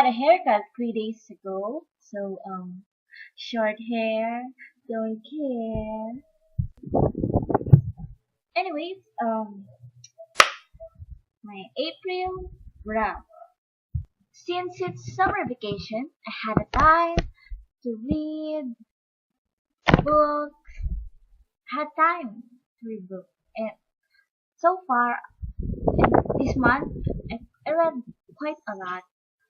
got a haircut 3 days ago, so short hair, don't care. Anyways, my April wrap. Since it's summer vacation, I had a time to read books. Had time to read books, and so far this month I read quite a lot.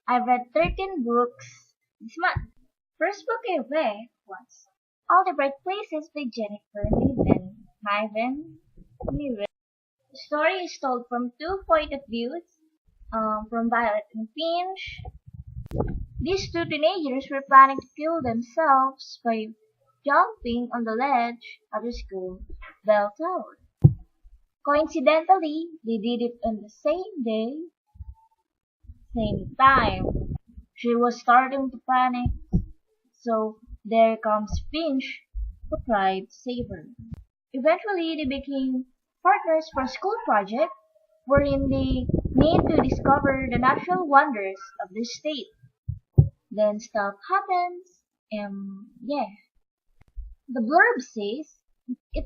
I read 13 books this month. First book I read was All the Bright Places by Jennifer Niven. Niven. The story is told from two point of views, from Violet and Finch. These two teenagers were planning to kill themselves by jumping on the ledge of the school bell tower. Coincidentally, they did it on the same day, same time. She was starting to panic, so there comes Finch, who tried to save her. Eventually, they became partners for a school project wherein they need to discover the natural wonders of the state. Then stuff happens, yeah. The blurb says,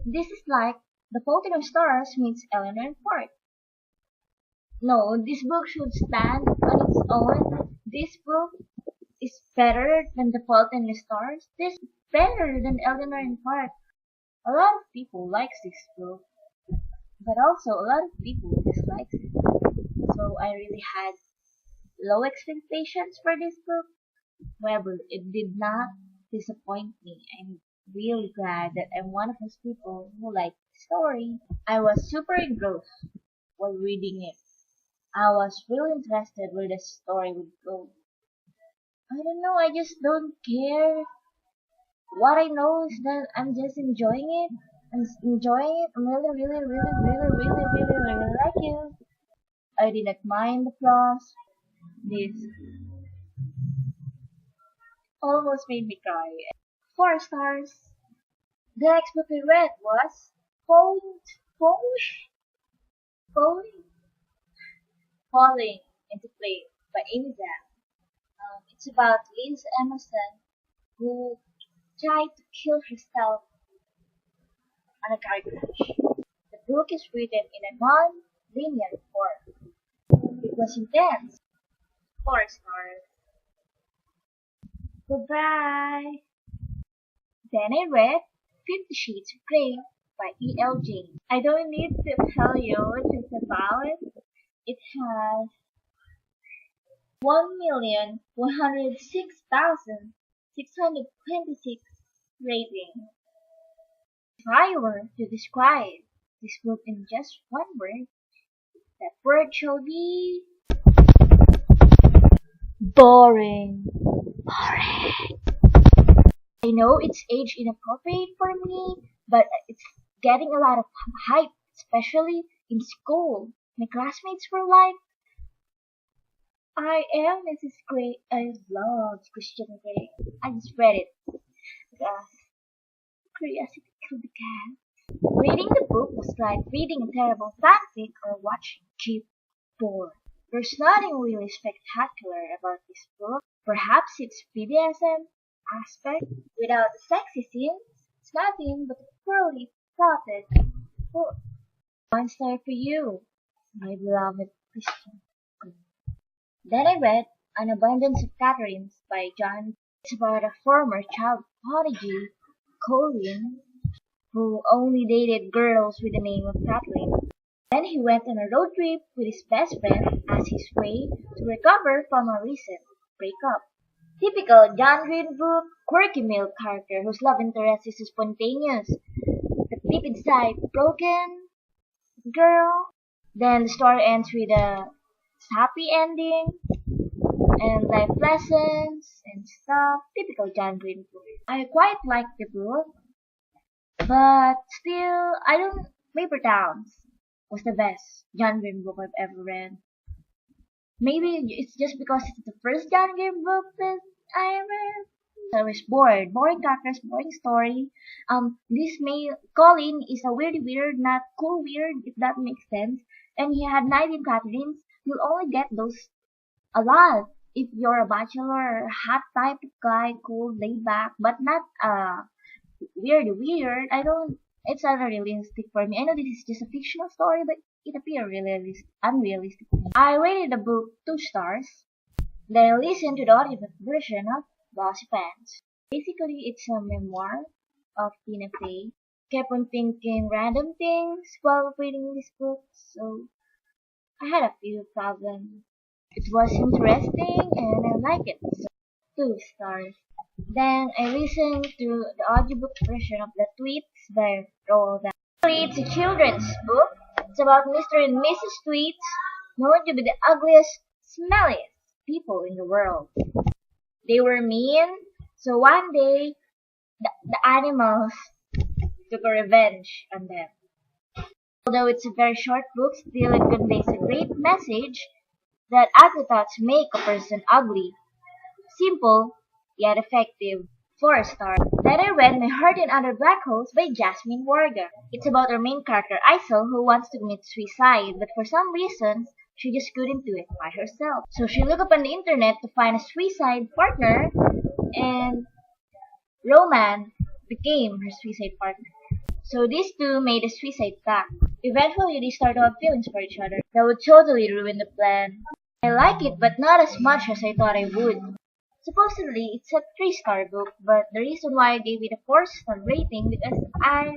this is like The Fault in Our Stars meets Eleanor and Park. No, this book should stand on its own. This book is better than The Fault in Our Stars. This is better than Eleanor and Park. A lot of people likes this book, but also a lot of people dislikes it. So I really had low expectations for this book. However, it did not disappoint me. I'm really glad that I'm one of those people who like the story. I was super engrossed while reading it. I was really interested where the story would go. I don't know, I just don't care. What I know is that I'm just enjoying it. I'm enjoying it. I'm really like it. I did not mind the flaws. This almost made me cry. 4 stars. The next book I read was Polish, Falling, Falling into Flame by Amy Zhang. It's about Liz Emerson who tried to kill herself on a car crash. The book is written in a non-linear form. It was intense. 4 stars. Goodbye. Then I read 50 Shades of Grey by E.L. James. I don't need to tell you what it's about. It has 1,106,626 ratings. If I were to describe this book in just one word, that word shall be boring. Boring. I know it's age inappropriate for me, but it's getting a lot of hype, especially in school. My classmates were like, I am Mrs. Grey. I love Christian Grey. I just read it because curiosity killed the cat. Reading the book was like reading a terrible fanfic or watching cheap porn. There's nothing really spectacular about this book. Perhaps its BDSM aspect without the sexy scenes. It's nothing but a poorly plotted book. 1 star for you, my beloved Christian. Then I read An Abundance of Catherines by John. It's about a former child prodigy, Colin, who only dated girls with the name of Kathleen. Then he went on a road trip with his best friend as his way to recover from a recent breakup. Typical John Green book, quirky male character whose love interest is spontaneous, but deep inside broken girl. Then the story ends with a happy ending and life lessons and stuff. Typical John Green book. I quite like the book, but still, I don't. Paper Towns was the best John Green book I've ever read. Maybe it's just because it's the first John Green book that I read. I was bored. Boring characters, boring story. This male Colin is a weird, not cool weird, if that makes sense. And he had 19 Catherines. You'll only get those a lot if you're a bachelor, hot type of guy, cool, laid back, but not weird. I don't. It's unrealistic for me. I know this is just a fictional story, but it appears unrealistic to me. I rated the book 2 stars. Then I listened to the audiobook version of Bossy Pants. Basically, it's a memoir of Tina Fey. Kept on thinking random things while reading this book, so I had a few problems. It was interesting and I like it. So 2 stars. Then I listened to the audiobook version of The Tweets by Roald Dahl. It's a children's book. It's about Mr. and Mrs. Tweets, known to be the ugliest, smelliest people in the world. They were mean, so one day the animals took a revenge on them. Although it's a very short book, still it conveys a great message that ugly thoughts make a person ugly. Simple, yet effective. 4 stars. Then I read My Heart in Other Black Holes by Jasmine Warga. It's about our main character Isel who wants to commit suicide, but for some reasons, she just couldn't do it by herself. So she looked up on the internet to find a suicide partner, and Roman became her suicide partner. So these two made a suicide pact. Eventually, they started to have feelings for each other. That would totally ruin the plan. I like it, but not as much as I thought I would. Supposedly, it's a 3-star book, but the reason why I gave it a 4-star rating because I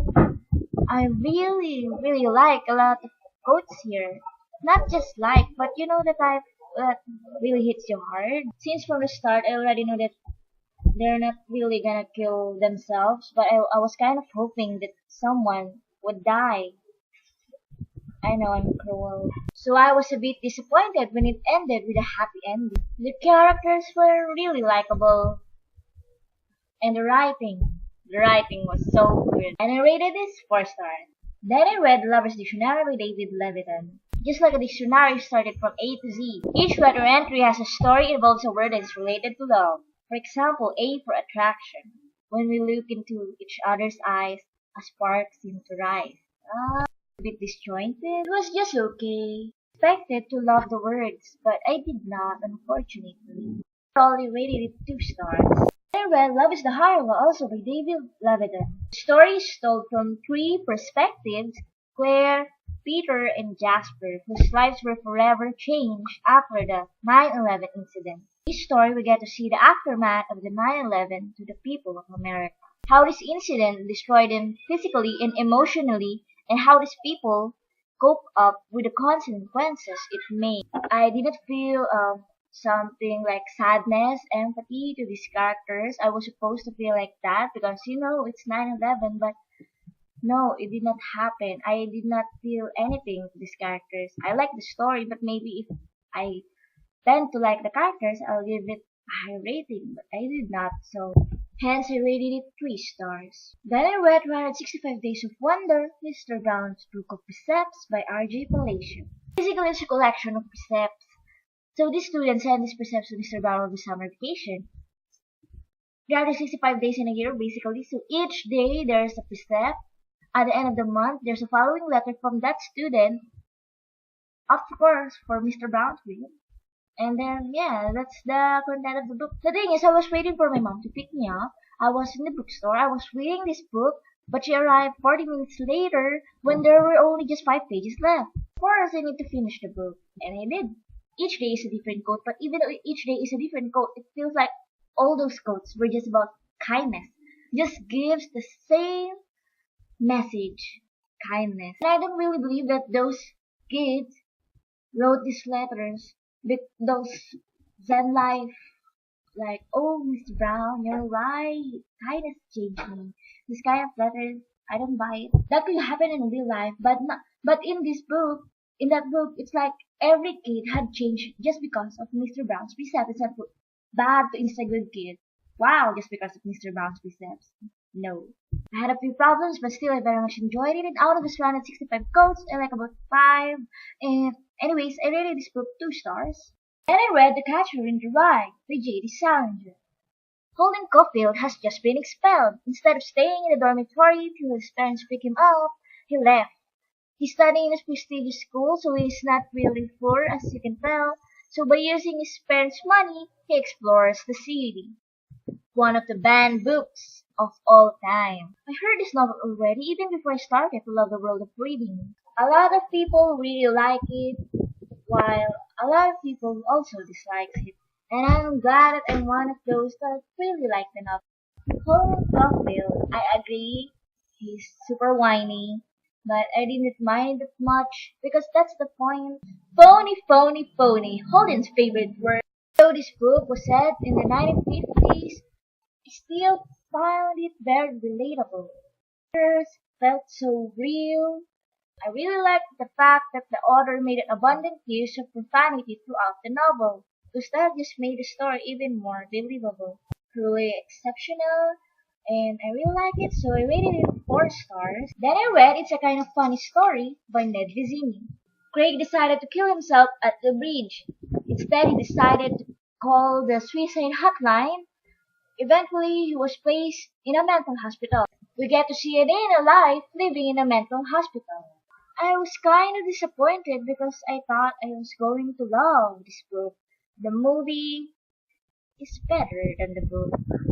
really like a lot of quotes here. Not just like, but you know the type that really hits you hard. Since from the start, I already know that they're not really gonna kill themselves, but I was kind of hoping that someone would die. I know I'm cruel. So I was a bit disappointed when it ended with a happy ending. The characters were really likable. And the writing was so good. And I rated this 4 stars. Then I read Lover's Dictionary by David Levitan. Just like a dictionary started from A to Z, each letter entry has a story involves a word that is related to love. For example, A for attraction. When we look into each other's eyes, a spark seems to rise. A bit disjointed. It was just okay. Expected to love the words, but I did not, unfortunately. I only rated it 2 stars. I read Love is the Hard Law also by David Levitan. The story is told from 3 perspectives, Claire, Peter, and Jasper, whose lives were forever changed after the 9/11 incident. In this story, we get to see the aftermath of the 9/11 to the people of America. How this incident destroyed them physically and emotionally, and how these people cope up with the consequences it made. I didn't feel something like sadness, empathy to these characters. I was supposed to feel like that because it's 9/11, but no, it did not happen. I did not feel anything to these characters. I like the story, but maybe if I tend to like the characters, I'll give it a high rating, but I did not, so hence I rated it 3 stars. Then I read 165 Days of Wonder, Mr. Brown's Book of Precepts by R.J. Palacio. Basically, it's a collection of precepts. So these students send these precepts to Mr. Brown over summer vacation. 365 days in a year, basically, so each day there's a precept. At the end of the month, there's a following letter from that student, of course, for Mr. Brown's read. And then, yeah, that's the content of the book. The thing is, I was waiting for my mom to pick me up. I was in the bookstore, I was reading this book, but she arrived 40 minutes later when there were only just 5 pages left. Of course, I need to finish the book, and I did. Each day is a different quote, but even though each day is a different quote, it feels like all those quotes were just about kindness. Just gives the same message, kindness. And I don't really believe that those kids wrote these letters with those Zen life, like, oh, Mr. Brown, you're right, kindness changed me. This kind of letters, I don't buy it. That could happen in real life, but in this book, in that book, it's like every kid had changed just because of Mr. Brown's precepts. It's not bad to instead good kid. Wow, just because of Mr. Brown's precepts. No. I had a few problems, but still I very much enjoyed it. And out of the 165 quotes, I like about 5. And anyways, I rated this book 2 stars. Then I read The Catcher in the Rye by J.D. Salinger. Holden Caulfield has just been expelled. Instead of staying in the dormitory till his parents pick him up, he left. He's studying in a prestigious school, so he's not really poor, as you can tell. So by using his parents' money, he explores the city. One of the banned books of all time. I heard this novel already even before I started to love the world of reading. A lot of people really like it, while a lot of people also dislikes it. And I'm glad that I'm one of those that really like the novel. Colin Caulfield, I agree, he's super whiny, but I didn't mind it much because that's the point. Phony, phony, phony, Holden's favorite word. Though this book was set in the 1950s, I still found it very relatable. Characters felt so real. I really liked the fact that the author made an abundant use of profanity throughout the novel, because that just made the story even more believable. Truly exceptional, and I really like it, so I rated it 4 stars. Then I read It's a Kind of Funny Story by Ned Vizzini. Craig decided to kill himself at the bridge. Instead, he decided to call the suicide hotline. Eventually, he was placed in a mental hospital. We get to see a day in a life living in a mental hospital. I was kind of disappointed because I thought I was going to love this book. The movie is better than the book.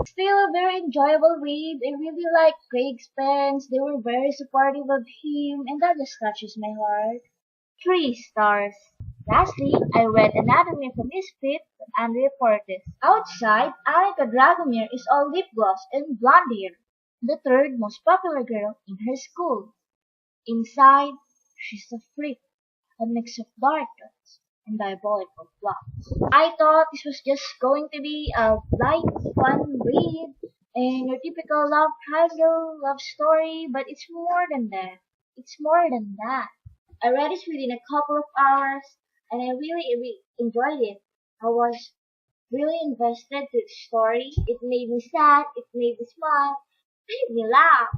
Still a very enjoyable read. I really like Craig's parents. They were very supportive of him, and that just touches my heart. 3 stars. Lastly, I read Anatomy of a Misfit by Andrea Portes. Outside, Anika Dragomir is all lip gloss and blonde hair, the third most popular girl in her school. Inside, she's a freak, a mix of dark thoughts and diabolical plots. I thought this was just going to be a light, fun read and your typical love triangle love story, but it's more than that. It's more than that. I read it within a couple of hours, and I really enjoyed it. I was really invested to the story. It made me sad, it made me smile, it made me laugh.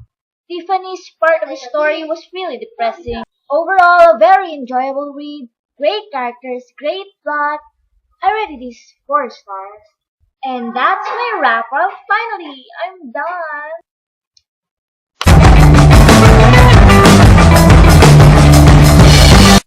Tiffany's part of the story was really depressing. Overall, a very enjoyable read, great characters, great plot. I rated this 4 stars. And that's my wrap up. Finally, I'm done.